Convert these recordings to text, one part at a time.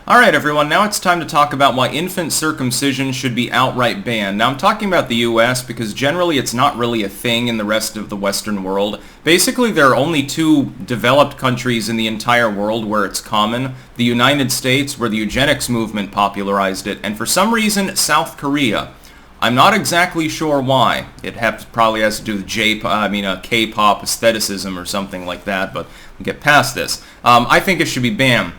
Alright everyone, now it's time to talk about why infant circumcision should be outright banned. Now I'm talking about the US because generally it's not really a thing in the rest of the Western world. Basically there are only two developed countries in the entire world where it's common. The United States, where the eugenics movement popularized it, and for some reason South Korea. I'm not exactly sure why. It probably has to do with K-pop aestheticism or something like that, but we'll get past this. I think it should be banned.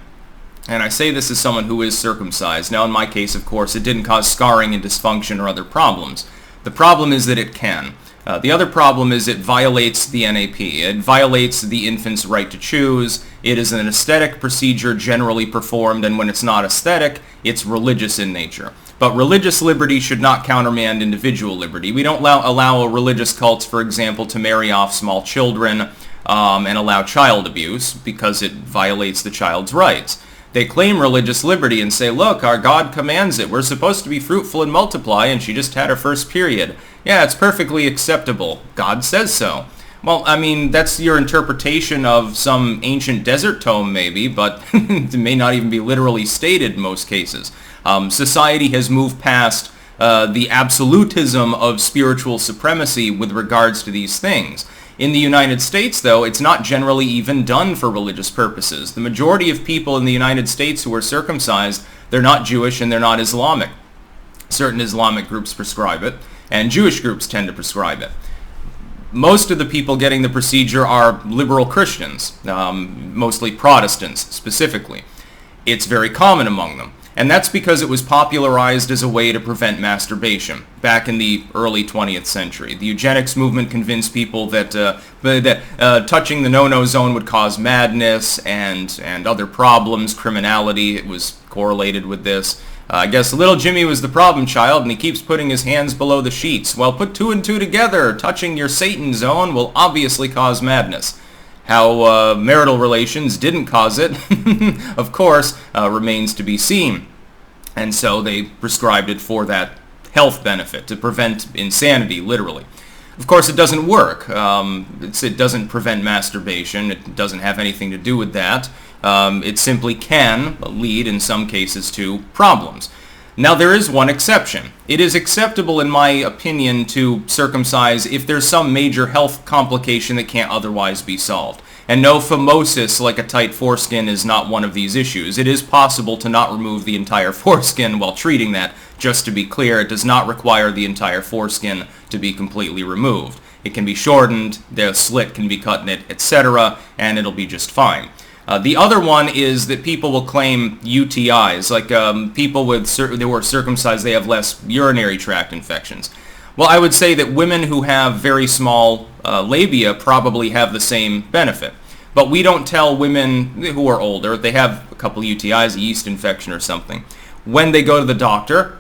And I say this as someone who is circumcised. Now in my case, of course, it didn't cause scarring and dysfunction or other problems. The problem is that it can. The other problem is it violates the NAP. It violates the infant's right to choose. It is an aesthetic procedure generally performed, and when it's not aesthetic, it's religious in nature. But religious liberty should not countermand individual liberty. We don't allow religious cults, for example, to marry off small children and allow child abuse because it violates the child's rights. They claim religious liberty and say, look, our God commands it. We're supposed to be fruitful and multiply, and she just had her first period. Yeah, it's perfectly acceptable. God says so. Well, I mean, that's your interpretation of some ancient desert tome, maybe, but it may not even be literally stated in most cases. Society has moved past the absolutism of spiritual supremacy with regards to these things. In the United States, though, it's not generally even done for religious purposes. The majority of people in the United States who are circumcised, they're not Jewish and they're not Islamic. Certain Islamic groups prescribe it, and Jewish groups tend to prescribe it. Most of the people getting the procedure are liberal Christians, mostly Protestants specifically. It's very common among them. And that's because it was popularized as a way to prevent masturbation back in the early 20th century. The eugenics movement convinced people that touching the no-no zone would cause madness and other problems, criminality. It was correlated with this. I guess little Jimmy was the problem child, and he keeps putting his hands below the sheets. Well, put two and two together. Touching your Satan zone will obviously cause madness. How marital relations didn't cause it, of course, remains to be seen. And so they prescribed it for that health benefit, to prevent insanity, literally. Of course, it doesn't work. It doesn't prevent masturbation. It doesn't have anything to do with that. It simply can lead, in some cases, to problems. Now, there is one exception. It is acceptable, in my opinion, to circumcise if there's some major health complication that can't otherwise be solved. And no, phimosis, like a tight foreskin, is not one of these issues. It is possible to not remove the entire foreskin while treating that. Just to be clear, it does not require the entire foreskin to be completely removed. It can be shortened, the slit can be cut in it, etc., and it'll be just fine. The other one is that people will claim UTIs, like people who are circumcised, they have less urinary tract infections. Well, I would say that women who have very small labia probably have the same benefit. But we don't tell women who are older, they have a couple UTIs, a yeast infection or something. When they go to the doctor,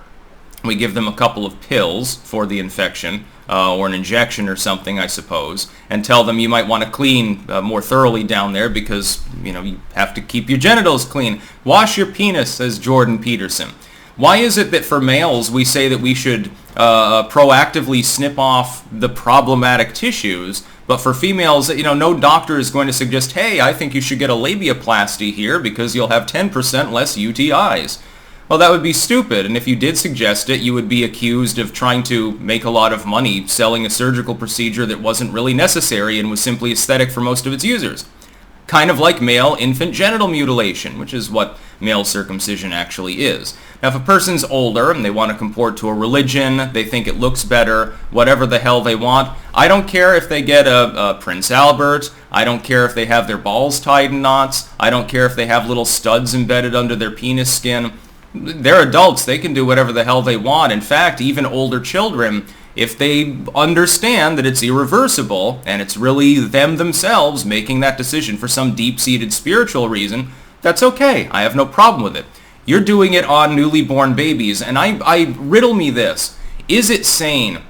we give them a couple of pills for the infection, or an injection or something, I suppose, and tell them you might want to clean more thoroughly down there because, you have to keep your genitals clean. Wash your penis, says Jordan Peterson. Why is it that for males we say that we should proactively snip off the problematic tissues, but for females, no doctor is going to suggest, hey, I think you should get a labiaplasty here because you'll have 10% less UTIs. Well, that would be stupid, and if you did suggest it, you would be accused of trying to make a lot of money selling a surgical procedure that wasn't really necessary and was simply aesthetic for most of its users. Kind of like male infant genital mutilation, which is what male circumcision actually is. Now, if a person's older and they want to comport to a religion, they think it looks better, whatever the hell they want, I don't care if they get a Prince Albert, I don't care if they have their balls tied in knots, I don't care if they have little studs embedded under their penis skin. They're adults. They can do whatever the hell they want. In fact, even older children, if they understand that it's irreversible and it's really them themselves making that decision for some deep-seated spiritual reason, that's okay. I have no problem with it. You're doing it on newly born babies, and I riddle me this. Is it sane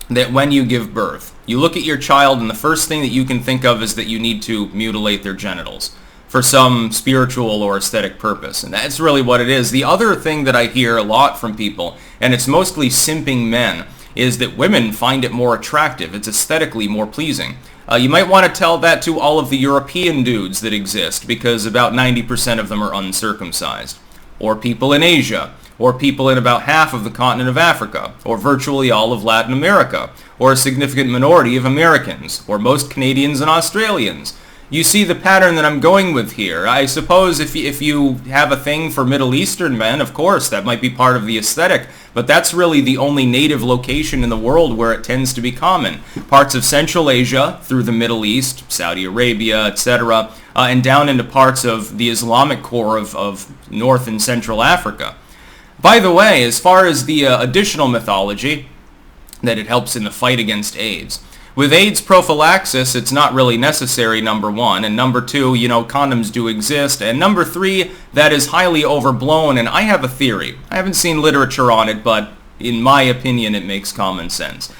that when you give birth, you look at your child and the first thing that you can think of is that you need to mutilate their genitals for some spiritual or aesthetic purpose? And that's really what it is. The other thing that I hear a lot from people, and it's mostly simping men, is that women find it more attractive. It's aesthetically more pleasing. You might want to tell that to all of the European dudes that exist, because about 90% of them are uncircumcised. or people in Asia, or people in about half of the continent of Africa, or virtually all of Latin America, or a significant minority of Americans, or most Canadians and Australians. You see the pattern that I'm going with here. I suppose if you have a thing for Middle Eastern men, of course, that might be part of the aesthetic, but that's really the only native location in the world where it tends to be common. Parts of Central Asia, through the Middle East, Saudi Arabia, etc., and down into parts of the Islamic core of North and Central Africa. By the way, as far as the additional mythology, that it helps in the fight against AIDS. With AIDS prophylaxis, it's not really necessary, number one. And number two, condoms do exist. And number three, that is highly overblown. And I have a theory. I haven't seen literature on it, but in my opinion, it makes common sense.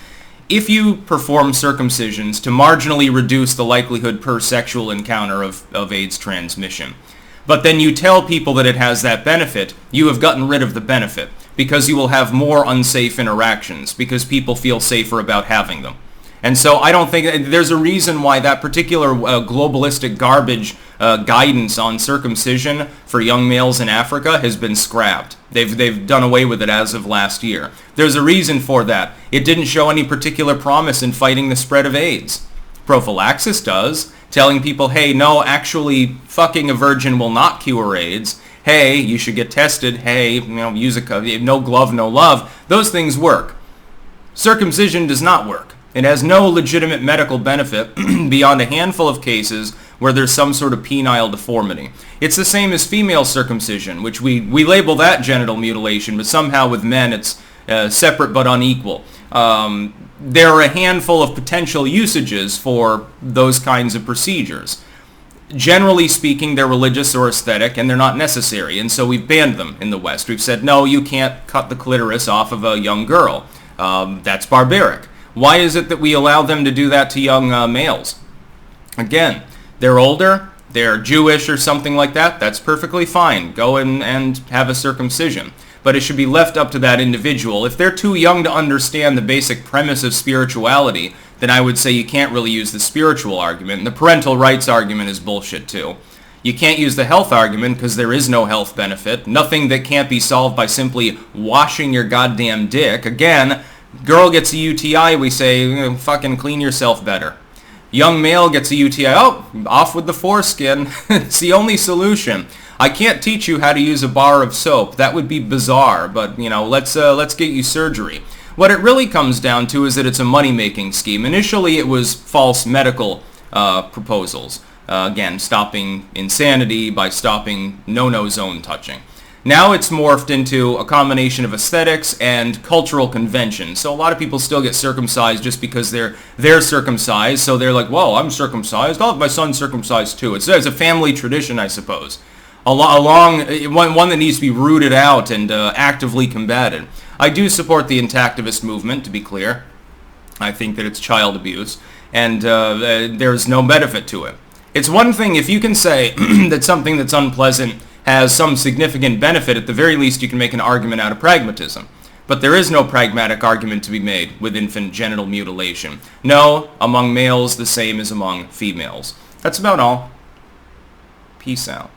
If you perform circumcisions to marginally reduce the likelihood per sexual encounter of AIDS transmission, but then you tell people that it has that benefit, you have gotten rid of the benefit, because you will have more unsafe interactions, because people feel safer about having them. And so I don't think there's a reason why that particular globalistic garbage guidance on circumcision for young males in Africa has been scrapped. They've done away with it as of last year. There's a reason for that. It didn't show any particular promise in fighting the spread of AIDS. Prophylaxis does, telling people, hey, no, actually fucking a virgin will not cure AIDS. Hey, you should get tested. Hey, use no glove, no love. Those things work. Circumcision does not work. It has no legitimate medical benefit beyond a handful of cases where there's some sort of penile deformity. It's the same as female circumcision, which we label that genital mutilation, but somehow with men it's separate but unequal. There are a handful of potential usages for those kinds of procedures. Generally speaking, they're religious or aesthetic, and they're not necessary, and so we've banned them in the West. We've said, no, you can't cut the clitoris off of a young girl. That's barbaric. Why is it that we allow them to do that to young males? Again, they're older, they're Jewish or something like that, that's perfectly fine. Go in and have a circumcision. But it should be left up to that individual. If they're too young to understand the basic premise of spirituality, then I would say you can't really use the spiritual argument. And the parental rights argument is bullshit too. You can't use the health argument because there is no health benefit. Nothing that can't be solved by simply washing your goddamn dick. Again, girl gets a UTI, we say, fucking clean yourself better. Young male gets a UTI, oh, off with the foreskin. It's the only solution. I can't teach you how to use a bar of soap. That would be bizarre, but, let's get you surgery. What it really comes down to is that it's a money-making scheme. Initially, it was false medical proposals. Again, stopping insanity by stopping no-no zone touching. Now it's morphed into a combination of aesthetics and cultural convention. So a lot of people still get circumcised just because they're circumcised. So they're like, well, I'm circumcised. I'll have my son circumcised too. It's a family tradition, I suppose. One that needs to be rooted out and actively combated. I do support the intactivist movement, to be clear. I think that it's child abuse, and there's no benefit to it. It's one thing if you can say that something that's unpleasant has some significant benefit. At the very least, you can make an argument out of pragmatism. But there is no pragmatic argument to be made with infant genital mutilation. No, among males, the same as among females. That's about all. Peace out.